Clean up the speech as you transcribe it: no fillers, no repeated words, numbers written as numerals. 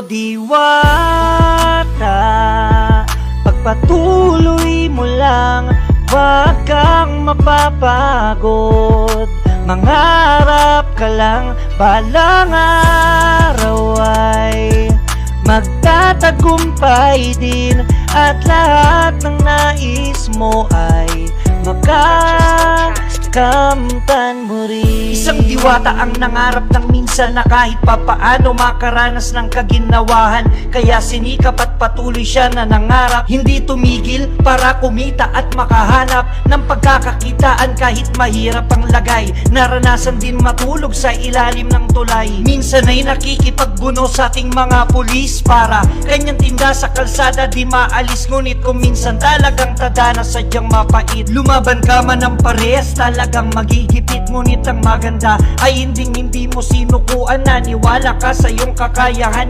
diwata, pagpatuloy mo lang, wag kang mapapagod. Mangarap ka lang, balang araw ay magtatagumpay din, at lahat ng nais mo ay makakamtan mo rin. Isang diwata ang nangarap ng minsan na kahit papaano makaranas ng kaginawahan. Kaya sinikap at patuloy siya na nangarap, hindi tumigil para kumita at makahanap ng pagkakakitaan kahit mahirap ang lagay. Naranasan din matulog sa ilalim ng tulay. Minsan ay nakikipagbuno sa ating mga pulis para kanyang tinda sa kalsada di maalis. Ngunit kung minsan talagang tadana sadyang mapait, lumaban ka man ng parehas, talagang magigipit. Ngunit ang maganda ay hindi mo sinukuan, naniwala ka sa iyong kakayahan.